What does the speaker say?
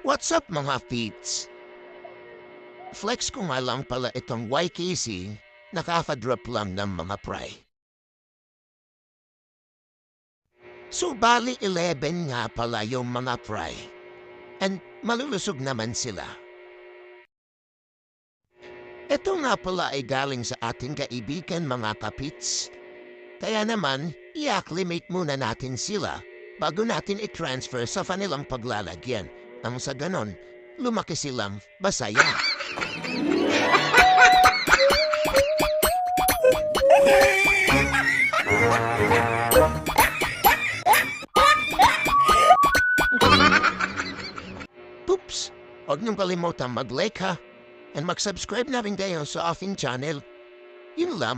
What's up mga feets? Flex ko nga lang pala itong YKC, nakaka-drop lang ng mga pry. So bali 11 nga pala yung mga pry. And malulusog naman sila. Ito nga pala ay galing sa ating kaibigan mga kapits. Kaya naman, i-acclimate muna natin sila bago natin i-transfer sa kanilang paglalagyan. Nang sa ganon, lumaki silang basaya. Oops! Huwag niyong kalimutan mag-like ha, and mag-subscribe na rin kayo sa aking channel. Yun lang.